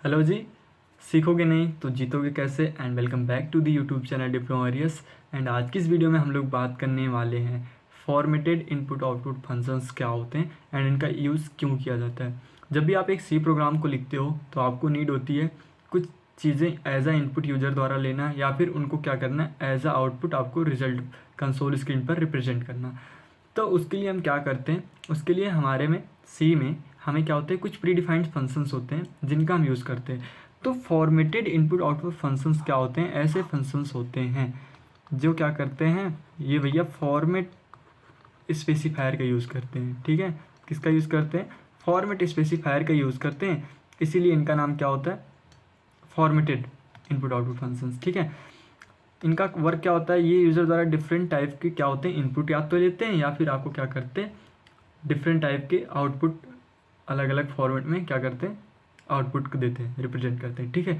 Hello जी। सीखोगे नहीं तो जीतोगे कैसे। And welcome back to the YouTube channel डिप्लोमरियस। एंड आज की इस वीडियो में हम लोग बात करने वाले हैं फॉर्मेटेड इनपुट आउटपुट फंक्शंस क्या होते हैं एंड इनका यूज़ क्यों किया जाता है। जब भी आप एक सी प्रोग्राम को लिखते हो तो आपको नीड होती है कुछ चीज़ें एज आ इनपुट यूज़र द्वारा लेना या फिर उनको क्या करना है एज आ आउटपुट आपको रिजल्ट कंसोल स्क्रीन पर रिप्रेजेंट करना। तो उसके लिए हम क्या करते हैं, उसके लिए हमारे में सी में हमें क्या होते हैं कुछ प्री डिफाइंड फंक्शंस होते हैं जिनका हम यूज़ करते हैं। तो फॉर्मेटेड इनपुट आउटपुट फंक्शंस क्या होते हैं, ऐसे फंक्शंस होते हैं जो क्या करते हैं, ये भैया फॉर्मेट स्पेसिफायर का यूज़ करते हैं। ठीक है, किसका यूज़ करते हैं, फॉर्मेट स्पेसिफायर का यूज़ करते हैं, इसीलिए इनका नाम क्या होता है फॉर्मेटेड इनपुट आउटपुट फंक्शंस। ठीक है, इनका वर्क क्या होता है, ये यूज़र द्वारा डिफरेंट टाइप के क्या होते हैं इनपुट या तो लेते हैं या फिर आपको क्या करते हैं डिफरेंट टाइप के आउटपुट अलग अलग फॉर्मेट में क्या करते हैं आउटपुट को देते हैं, रिप्रेजेंट करते हैं। ठीक है,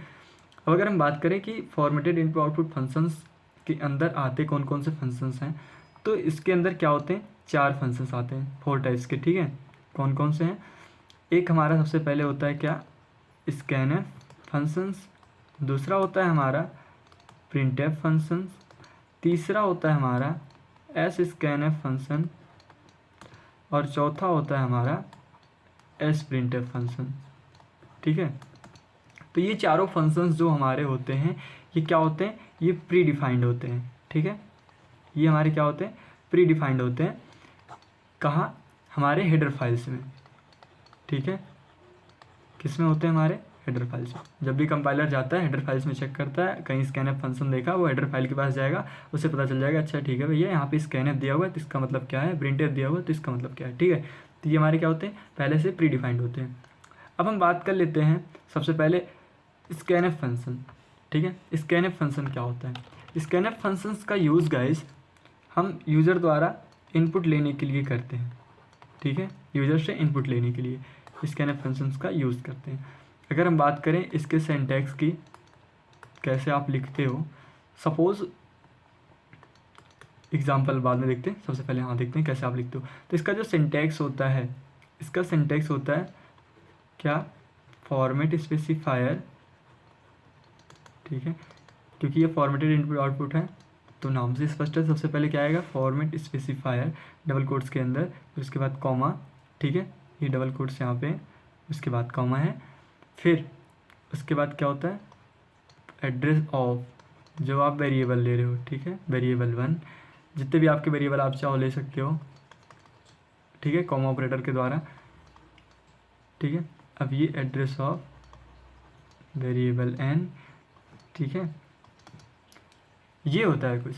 अब अगर हम बात करें कि फॉर्मेटेड इनपुट आउटपुट फंक्शंस के अंदर आते कौन कौन से फंक्शंस हैं, तो इसके अंदर क्या होते हैं, 4 फंक्शंस आते हैं, 4 टाइप्स के। ठीक है, कौन कौन से हैं, एक हमारा सबसे पहले होता है क्या स्कैनफ फंक्शंस, दूसरा होता है हमारा प्रिंटफ फंक्शंस, तीसरा होता है हमारा एस स्कैनफ फंक्शन और चौथा होता है हमारा एस प्रिंटफ फंक्शन। ठीक है, तो ये चारों फंक्शंस जो हमारे होते हैं ये क्या होते हैं, ये प्री डिफाइंड होते हैं। ठीक है, ये हमारे क्या होते हैं, प्री डिफाइंड होते हैं। कहाँ, हमारे हेडर फाइल्स में। ठीक है, किस में होते हैं, हमारे हेडर फाइल्स में। जब भी कंपाइलर जाता है हेडर फाइल्स में चेक करता है, कहीं स्कैनफ फंक्शन देखा वो हेडर फाइल के पास जाएगा, उससे पता चल जाएगा अच्छा ठीक है भैया यहाँ पे स्कैनफ दिया हुआ है तो इसका मतलब क्या है, प्रिंटफ दिया हुआ है तो इसका मतलब क्या है। ठीक है, तो ये हमारे क्या होते हैं, पहले से प्री डिफाइंड होते हैं। अब हम बात कर लेते हैं सबसे पहले स्कैनफ फंक्शन। ठीक है, स्कैनफ फंक्शन क्या होता है, स्कैनफ फंक्शंस का यूज़ गाइस हम यूज़र द्वारा इनपुट लेने के लिए करते हैं। ठीक है, यूज़र से इनपुट लेने के लिए स्कैनफ फंक्शंस का यूज़ करते हैं। अगर हम बात करें इसके सिंटैक्स की, कैसे आप लिखते हो, सपोज़ एग्जाम्पल बाद में देखते हैं, सबसे पहले हाँ देखते हैं कैसे आप लिखते हो। तो इसका जो सिंटैक्स होता है, इसका सिंटैक्स होता है क्या, फॉर्मेट स्पेसिफायर। ठीक है, क्योंकि ये फॉर्मेटेड इनपुट आउटपुट है तो नाम से स्पष्ट है, सबसे पहले क्या आएगा फॉर्मेट स्पेसिफायर डबल कोट्स के अंदर, फिर उसके बाद कॉमा। ठीक है, ये डबल कोट्स यहाँ पे, उसके बाद कॉमा है, फिर उसके बाद क्या होता है एड्रेस ऑफ जो आप वेरिएबल ले रहे हो। ठीक है, वेरिएबल 1, जितने भी आपके वेरिएबल आप चाहो ले सकते हो। ठीक है, कॉमा ऑपरेटर के द्वारा। ठीक है, अब ये एड्रेस ऑफ वेरिएबल n। ठीक है, ये होता है कुछ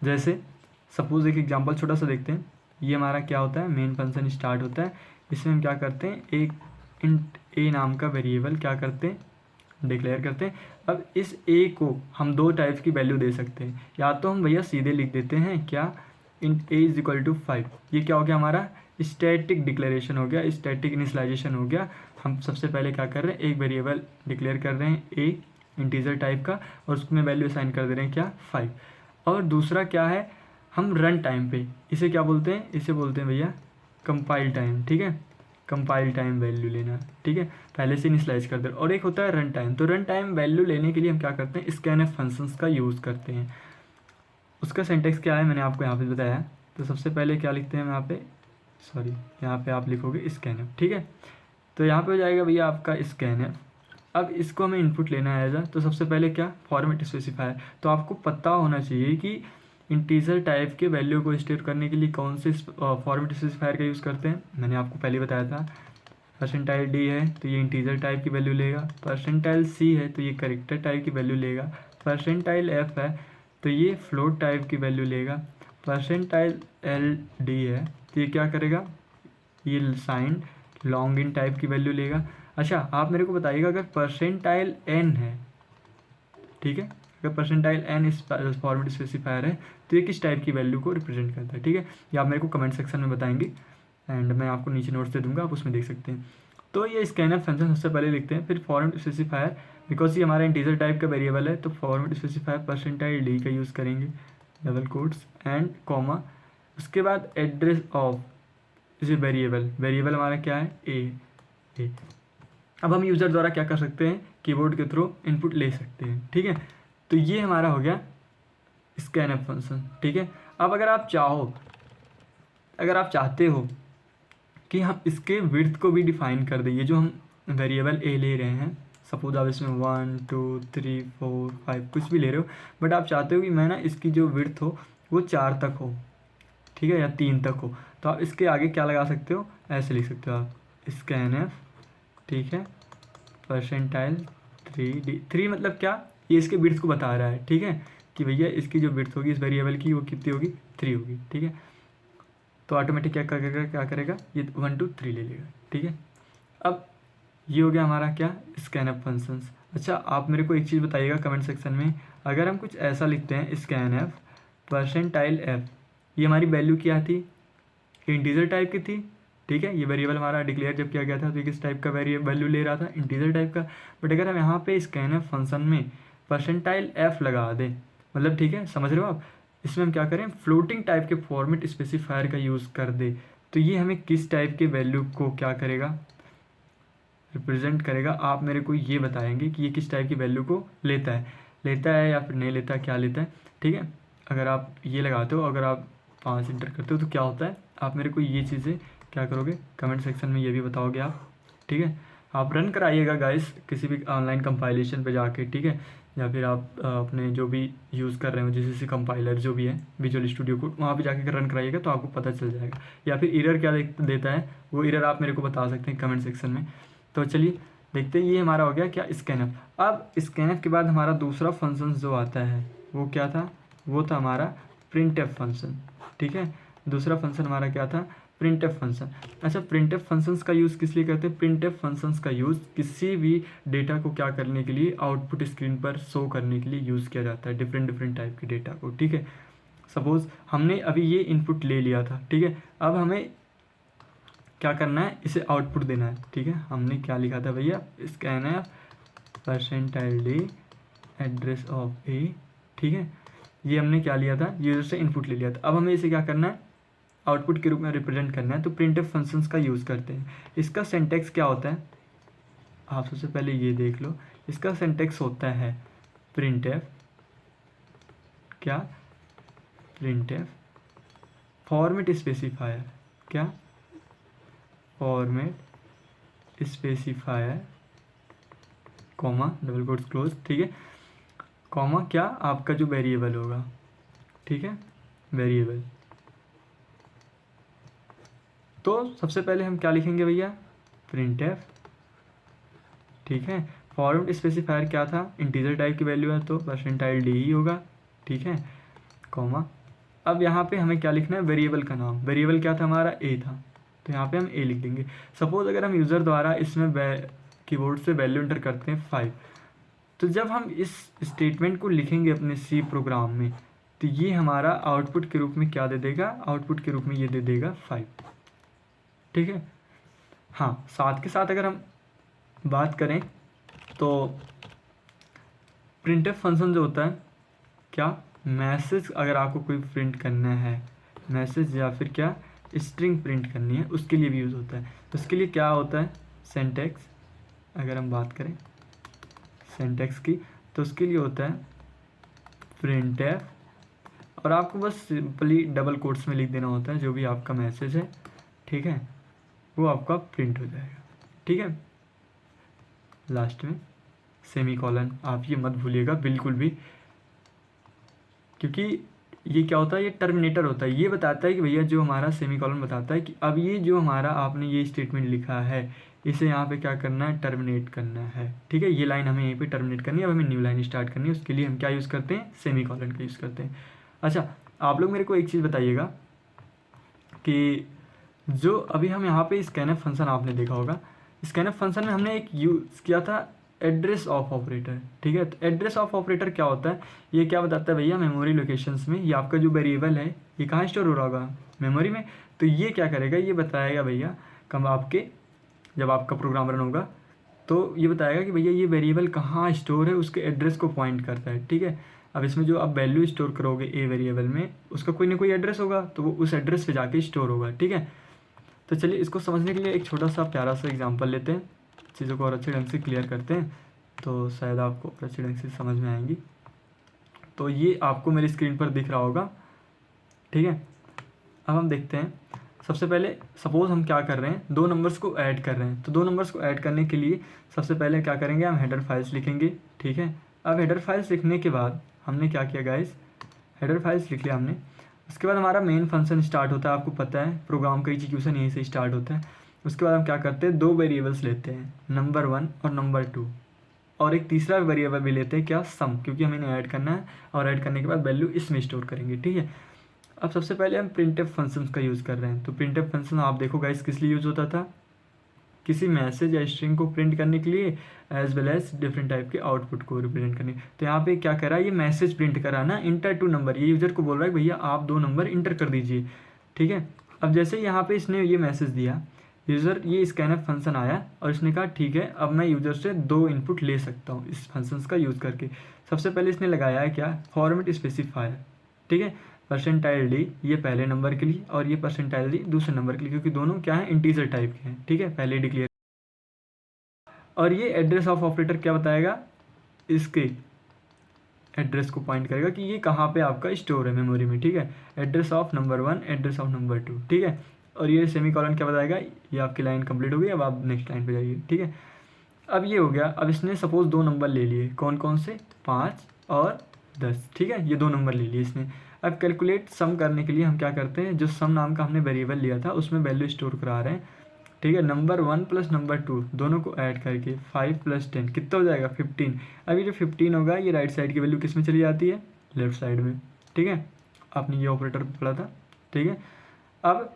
जैसे सपोज एक एग्जांपल छोटा सा देखते हैं। ये हमारा क्या होता है, मेन फंक्शन स्टार्ट होता है, इसमें हम क्या करते हैं एक इंट ए नाम का वेरिएबल क्या करते हैं डिक्लेयर करते हैं। अब इस ए को हम 2 टाइप की वैल्यू दे सकते हैं, या तो हम भैया सीधे लिख देते हैं क्या int a is equal to 5। ये क्या हो गया, हमारा स्टैटिक डिक्लेरेशन हो गया, स्टैटिक इनिशियलाइजेशन हो गया। हम सबसे पहले क्या कर रहे हैं, एक वेरिएबल डिक्लेयर कर रहे हैं ए इंटीजर टाइप का और उसमें वैल्यू असाइन कर दे रहे हैं क्या 5। और दूसरा क्या है, हम रन टाइम पे इसे क्या बोलते हैं, इसे बोलते हैं भैया कंपाइल टाइम। ठीक है, कंपाइल टाइम वैल्यू लेना। ठीक है, पहले से इनिशियलाइज कर दे। और एक होता है रन टाइम, तो रन टाइम वैल्यू लेने के लिए हम क्या करते हैं स्कैनफ फंक्शंस का यूज़ करते हैं। उसका सिंटैक्स क्या है मैंने आपको यहाँ पे बताया। तो सबसे पहले क्या लिखते हैं हम यहाँ पे, सॉरी यहाँ पे आप लिखोगे स्कैनफ। ठीक है, तो यहाँ पे हो जाएगा भैया आपका स्कैनफ। अब इसको हमें इनपुट लेना है एज तो सबसे पहले क्या फॉर्मेट स्पेसिफायर। तो आपको पता होना चाहिए कि इंटीजर टाइप के वैल्यू को स्टोर करने के लिए कौन से फॉर्मेट स्पेसिफायर का यूज़ करते हैं, मैंने आपको पहले बताया था। परसेंटाइल डी है तो ये इंटीजर टाइप की वैल्यू लेगा, परसेंटाइल सी है तो ये कैरेक्टर टाइप की वैल्यू लेगा, परसेंटाइल एफ है तो ये फ्लोट टाइप की वैल्यू लेगा, परसेंटाइल एल डी है तो ये क्या करेगा, ये साइन लॉन्ग इन टाइप की वैल्यू लेगा। अच्छा आप मेरे को बताइएगा अगर परसेंटाइल एन है, ठीक है, अगर परसेंटाइल एन इस फॉर्मेट स्पेसिफायर है तो ये किस टाइप की वैल्यू को रिप्रेजेंट करता है। ठीक है, ये आप मेरे को कमेंट सेक्शन में बताएंगे एंड मैं आपको नीचे नोट्स दे दूंगा, आप उसमें देख सकते हैं। तो ये स्कैनफ फंक्शन सबसे पहले लिखते हैं, फिर फॉर्मेट स्पेसिफायर, बिकॉज ये हमारा इंटीजर टाइप का वेरिएबल है तो फॉर्मेट स्पेसिफायर परसेंटाइल डी का यूज़ करेंगे डबल कोट्स एंड कॉमा। उसके बाद एड्रेस ऑफ इस वेरिएबल, वेरिएबल हमारा क्या है ए। अब हम यूज़र द्वारा क्या कर सकते हैं, कीबोर्ड के थ्रू इनपुट ले सकते हैं। ठीक है, तो ये हमारा हो गया स्कैनफ फंक्शन। ठीक है, अब अगर आप चाहते हो कि हम इसके विड्थ को भी डिफाइन कर दें, ये जो हम वेरिएबल ए ले रहे हैं, सपोज आप इसमें 1 2 3 4 5 कुछ भी ले रहे हो, बट आप चाहते हो कि मैं ना इसकी जो विड्थ हो वो 4 तक हो, ठीक है, या 3 तक हो, तो आप इसके आगे क्या लगा सकते हो, ऐसे लिख सकते हो आप स्कैनफ, ठीक है, परसेंटाइल 3 मतलब क्या, ये इसके विड्थ को बता रहा है। ठीक है, कि भैया इसकी जो विड्थ होगी इस वेरिएबल की वो कितनी होगी, 3 होगी। ठीक है, तो ऑटोमेटिक क्या करेगा, ये 1 2 3 ले लेगा। ठीक है, अब ये हो गया हमारा क्या, स्कैनअप फंक्शंस। अच्छा, आप मेरे को एक चीज़ बताइएगा कमेंट सेक्शन में, अगर हम कुछ ऐसा लिखते हैं स्कैनफ परसेंटाइल f, ये हमारी वैल्यू क्या थी, इंटीजर टाइप की थी। ठीक है, ये वेरिएबल हमारा डिक्लेयर जब किया गया था तो ये किस टाइप का वैल्यू ले रहा था, इंटीजर टाइप का। बट अगर हम यहाँ पे स्कैनफ फंक्शन में परसेंटाइल f लगा दें, मतलब ठीक है, समझ रहे हो आप, इसमें हम क्या करें, फ्लोटिंग टाइप के फॉर्मेट स्पेसिफायर का यूज़ कर दे, तो ये हमें किस टाइप के वैल्यू को क्या करेगा, रिप्रेजेंट करेगा। आप मेरे को ये बताएंगे कि ये किस टाइप की वैल्यू को लेता है या फिर नहीं लेता, क्या लेता है। ठीक है, अगर आप ये लगाते हो, अगर आप 5 इंटर करते हो तो क्या होता है, आप मेरे को ये चीज़ें क्या करोगे, कमेंट सेक्शन में ये भी बताओगे आप। ठीक है, आप रन कराइएगा गाइस किसी भी ऑनलाइन कंपाइलेशन पे जाके। ठीक है, या फिर आप अपने जो भी यूज़ कर रहे हो GCC कंपाइलर जो भी है, विजुअल स्टूडियो कोड, वहाँ पे जाके रन कराइएगा तो आपको पता चल जाएगा। या फिर एरर क्या देता है, वो एरर आप मेरे को बता सकते हैं कमेंट सेक्शन में। तो चलिए देखते हैं, ये हमारा हो गया क्या, स्कैनफ। अब स्कैनफ के बाद हमारा दूसरा फंक्शन जो आता है वो क्या था, वो था हमारा प्रिंटफ फंक्शन। ठीक है, दूसरा फंक्शन हमारा क्या था, प्रिंटफ फंक्शन। अच्छा, प्रिंटफ फंक्शंस का यूज़ किस लिए करते हैं, प्रिंटफ फंक्शंस का यूज़ किसी भी डेटा को क्या करने के लिए, आउटपुट स्क्रीन पर शो करने के लिए यूज़ किया जाता है, डिफरेंट टाइप के डेटा को। ठीक है, सपोज हमने अभी ये इनपुट ले लिया था। ठीक है, अब हमें क्या करना है, इसे आउटपुट देना है। ठीक है, हमने क्या लिखा था भैया, स्कैनफ percentile the address of a. ठीक है, ये हमने क्या लिया था, यूजर से इनपुट ले लिया था। अब हमें इसे क्या करना है, आउटपुट के रूप में रिप्रेजेंट करना है, तो प्रिंटफ फंक्शंस का यूज़ करते हैं। इसका सिंटैक्स क्या होता है, आप सबसे पहले ये देख लो, इसका सिंटैक्स होता है प्रिंटफ, क्या, प्रिंटफ फॉर्मेट स्पेसिफायर, क्या, format specifier comma double quotes close. ठीक है, कॉमा क्या, आपका जो वेरिएबल होगा। ठीक है, वेरिएबल, तो सबसे पहले हम क्या लिखेंगे भैया, प्रिंटफ। ठीक है, फॉर्मेट स्पेसिफायर क्या था, इंटीजर टाइप की वैल्यू है तो परसेंटाइल डी ही होगा। ठीक है, कॉमा, अब यहाँ पे हमें क्या लिखना है, वेरिएबल का नाम, वेरिएबल क्या था हमारा, ए था, तो यहाँ पे हम ए लिख देंगे। सपोज अगर हम यूज़र द्वारा इसमें कीबोर्ड से वैल्यू एंटर करते हैं 5, तो जब हम इस स्टेटमेंट को लिखेंगे अपने सी प्रोग्राम में, तो ये हमारा आउटपुट के रूप में क्या दे देगा, आउटपुट के रूप में ये दे देगा 5। ठीक है, हाँ, साथ के साथ अगर हम बात करें तो प्रिंटफ फंक्शन जो होता है, क्या, मैसेज अगर आपको कोई प्रिंट करना है, मैसेज या फिर क्या स्ट्रिंग प्रिंट करनी है, उसके लिए भी यूज़ होता है। तो उसके लिए क्या होता है, सिंटैक्स, अगर हम बात करें सिंटैक्स की, तो उसके लिए होता है प्रिंटफ, और आपको बस सिंपली डबल कोट्स में लिख देना होता है जो भी आपका मैसेज है। ठीक है, वो आपका प्रिंट हो जाएगा। ठीक है, लास्ट में सेमीकोलन, आप ये मत भूलिएगा बिल्कुल भी, क्योंकि ये क्या होता है, ये टर्मिनेटर होता है, ये बताता है कि भैया जो हमारा सेमीकोलन बताता है कि अब ये जो हमारा आपने ये स्टेटमेंट लिखा है इसे यहाँ पे क्या करना है, टर्मिनेट करना है। ठीक है, ये लाइन हमें यहीं पे टर्मिनेट करनी है, अब हमें न्यू लाइन स्टार्ट करनी है, उसके लिए हम क्या यूज़ करते हैं, सेमीकोलन का यूज़ करते हैं। अच्छा, आप लोग मेरे को एक चीज़ बताइएगा कि जो अभी हम यहाँ पे स्कैनफ फंक्शन आपने देखा होगा, स्कैनफ फंक्शन में हमने एक यूज़ किया था एड्रेस ऑफ ऑपरेटर। ठीक है, तो एड्रेस ऑफ ऑपरेटर क्या होता है, ये क्या बताता है भैया, मेमोरी लोकेशंस में ये आपका जो वेरिएबल है ये कहाँ स्टोर हो रहा होगा, मेमोरी में। तो ये क्या करेगा, ये बताएगा भैया कब आपके, जब आपका प्रोग्राम रन होगा तो ये बताएगा कि भैया ये वेरिएबल कहाँ स्टोर है, उसके एड्रेस को पॉइंट करता है। ठीक है, अब इसमें जो आप वैल्यू स्टोर करोगे ए वेरिएबल में, उसका कोई ना कोई एड्रेस होगा, तो वो उस एड्रेस पे जाके स्टोर होगा। ठीक है, तो चलिए इसको समझने के लिए एक छोटा सा प्यारा सा एग्जांपल लेते हैं। चीज़ों को और अच्छे ढंग से क्लियर करते हैं तो शायद आपको और अच्छे ढंग से समझ में आएंगी। तो ये आपको मेरी स्क्रीन पर दिख रहा होगा, ठीक है। अब हम देखते हैं, सबसे पहले सपोज़ हम क्या कर रहे हैं, दो नंबर्स को ऐड कर रहे हैं। तो दो नंबर्स को ऐड करने के लिए सबसे पहले क्या करेंगे, हम हेडर फाइल्स लिखेंगे, ठीक है। अब हेडर फाइल्स लिखने के बाद हमने क्या किया गाइस, हेडर फाइल्स लिख लिया हमने। उसके बाद हमारा मेन फंक्शन स्टार्ट होता है, आपको पता है प्रोग्राम का एग्जीक्यूशन यहीं से स्टार्ट होता है। उसके बाद हम क्या करते हैं, दो वेरिएबल्स लेते हैं, नंबर 1 और नंबर 2, और एक तीसरा वेरिएबल भी लेते हैं, क्या, सम, क्योंकि हमें इन्हें ऐड करना है, और ऐड करने के बाद वैल्यू इसमें स्टोर करेंगे, ठीक है। अब सबसे पहले हम प्रिंटफ फंक्शन का यूज़ कर रहे हैं। तो प्रिंटफ फंक्शन आप देखो गाइस किस लिए यूज़ होता था, किसी मैसेज या स्ट्रिंग को प्रिंट करने के लिए, as well as different type के आउटपुट को रिप्रेजेंट करने। तो यहाँ पे क्या करा, ये मैसेज प्रिंट करा ना, इंटर 2 नंबर, ये यूज़र को बोल रहा है भैया आप 2 नंबर इंटर कर दीजिए, ठीक है। अब जैसे यहाँ पे इसने ये मैसेज दिया, यूज़र ये स्कैनफ फंक्शन आया और इसने कहा ठीक है अब मैं यूज़र से 2 इनपुट ले सकता हूँ इस फंक्शन का यूज़ करके। सबसे पहले इसने लगाया है क्या, फॉर्मेट स्पेसिफायर, ठीक है। परसेंटाइल डी ये पहले नंबर के लिए और ये परसेंटाइल डी दूसरे नंबर के लिए, क्योंकि दोनों क्या है, इंटीजर टाइप के हैं, ठीक है, पहले डिक्लेयर। और ये एड्रेस ऑफ ऑपरेटर क्या बताएगा, इसके एड्रेस को पॉइंट करेगा कि ये कहाँ पे आपका स्टोर है मेमोरी में, ठीक है। Address of number 1, address of number 2, ठीक है। और ये सेमीकोलन क्या बताएगा, ये आपकी लाइन कंप्लीट हो गई, अब आप नेक्स्ट लाइन पे जाइए, ठीक है। अब ये हो गया। अब इसने सपोज 2 नंबर ले लिए, कौन कौन से, 5 और 10, ठीक है, ये 2 नंबर ले लिए इसने। अब कैलकुलेट सम करने के लिए हम क्या करते हैं, जो सम नाम का हमने वेरिएबल लिया था उसमें वैल्यू स्टोर करा रहे हैं, ठीक है। नंबर 1 प्लस नंबर 2 दोनों को ऐड करके 5 प्लस 10 कितना हो जाएगा, 15। अब ये जो 15 होगा ये राइट साइड की वैल्यू किस में चली जाती है, लेफ्ट साइड में, ठीक है। आपने ये ऑपरेटर पढ़ा था, ठीक है। अब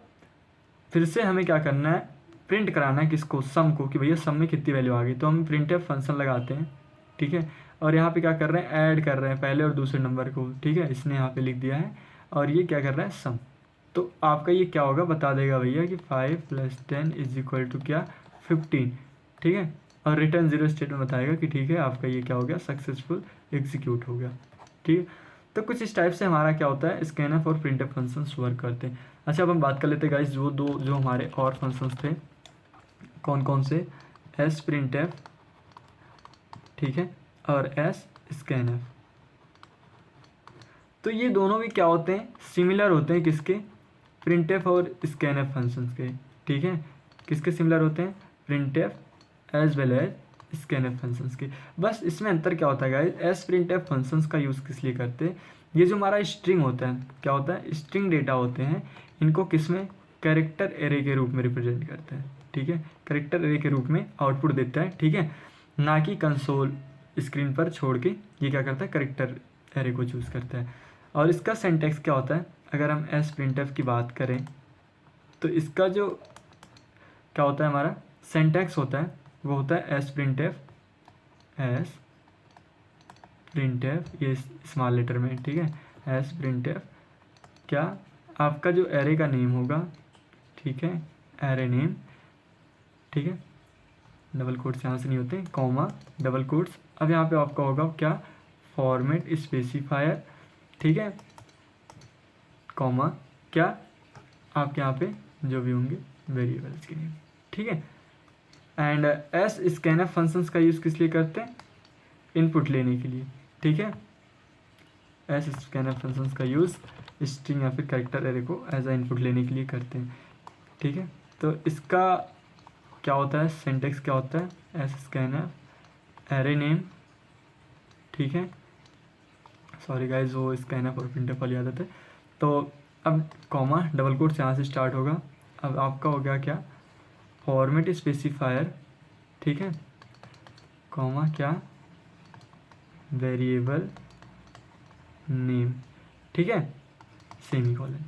फिर से हमें क्या करना है, प्रिंट कराना है किसको, सम को, कि भैया सम में कितनी वैल्यू आ गई। तो हम प्रिंटफ फंक्शन लगाते हैं, ठीक है। और यहाँ पे क्या कर रहे हैं, ऐड कर रहे हैं पहले और दूसरे नंबर को, ठीक है, इसने यहाँ पे लिख दिया है। और ये क्या कर रहा है, सम। तो आपका ये क्या होगा, बता देगा भैया कि 5 + 10 = क्या, 15, ठीक है। और रिटर्न 0 स्टेट में बताएगा कि ठीक है आपका ये क्या हो गया, सक्सेसफुल एग्जीक्यूट हो गया, ठीक है। तो कुछ इस टाइप से हमारा क्या होता है, स्कैनफ और प्रिंटफ फंक्शंस वर्क करते हैं। अच्छा अब हम बात कर लेते हैं गाइस जो हमारे और फंक्शंस थे, कौन कौन से, एस प्रिंटफ, ठीक है, और एस स्कैनफ। तो ये दोनों भी क्या होते हैं, सिमिलर होते हैं, किसके, प्रिंटफ और स्कैनफ फंक्शंस के, ठीक है। किसके सिमिलर होते हैं, printf as well as scanf functions के। बस इसमें अंतर क्या होता है गाइस, एस प्रिंटफ फंक्शंस का यूज़ किस लिए करते हैं, ये जो हमारा स्ट्रिंग होता है, क्या होता है, स्ट्रिंग डेटा होते हैं, इनको किस में, कैरेक्टर एरे के रूप में रिप्रेजेंट करते हैं, ठीक है। कैरेक्टर एरे के रूप में आउटपुट देता है, ठीक है, ना कि कंसोल स्क्रीन पर छोड़ के ये क्या करता है, कैरेक्टर एरे को चूज़ करता है। और इसका सिंटैक्स क्या होता है, अगर हम एस प्रिंटफ की बात करें तो इसका जो क्या होता है, हमारा सिंटैक्स होता है वो होता है एस प्रिंटफ, ये स्मॉल लेटर में, ठीक है, एस प्रिंटफ, क्या, आपका जो एरे का नेम होगा, ठीक है, एरे नेम, ठीक है, डबल कोट्स यहाँ से नहीं होते, कॉमा डबल कोट्स। अब यहाँ पे आपका होगा क्या, फॉर्मेट स्पेसिफायर, ठीक है, कॉमा क्या, आपके यहाँ पे जो भी होंगे वेरिएबल्स के नेम, ठीक है। एंड एस स्कैनफ फंक्शंस का यूज़ किस लिए करते हैं, इनपुट लेने के लिए, ठीक है। एस स्कैनफ फंक्शंस का यूज़ स्ट्रिंग या फिर कैरेक्टर एरे को एज अ इनपुट लेने के लिए करते हैं, ठीक है। तो इसका क्या होता है, सिंटैक्स क्या होता है, एस स्कैनफ एरे नेम, ठीक है, सॉरी गाइज वो स्कैनफ और प्रिंटफ वाली आदत है। तो अब कॉमा डबल कोट्स यहाँ से स्टार्ट होगा। अब आपका हो गया क्या, फॉर्मेट स्पेसिफायर, ठीक है, कॉमा क्या, वेरिएबल नेम, ठीक है, सेमीकोलन।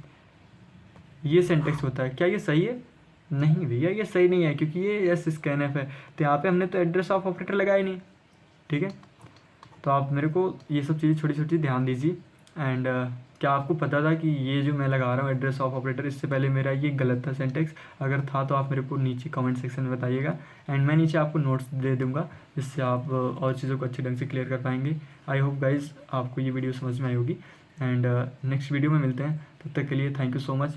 ये सिंटैक्स होता है। क्या ये सही है, नहीं भैया ये सही नहीं है, क्योंकि ये एस स्कैनफ है, तो यहाँ पे हमने तो एड्रेस ऑफ ऑपरेटर लगाया नहीं, ठीक है। तो आप मेरे को ये सब चीज़ें छोटी छोटी ध्यान दीजिए। एंड क्या आपको पता था कि ये जो मैं लगा रहा हूँ एड्रेस ऑफ ऑपरेटर, इससे पहले मेरा ये गलत था सिंटैक्स, अगर था तो आप मेरे को नीचे कमेंट सेक्शन में बताइएगा। एंड मैं नीचे आपको नोट्स दे दूँगा, जिससे आप और चीज़ों को अच्छे ढंग से क्लियर कर पाएंगे। आई होप गाइज आपको ये वीडियो समझ में आई होगी। एंड नेक्स्ट वीडियो में मिलते हैं, तब तक के लिए थैंक यू सो मच।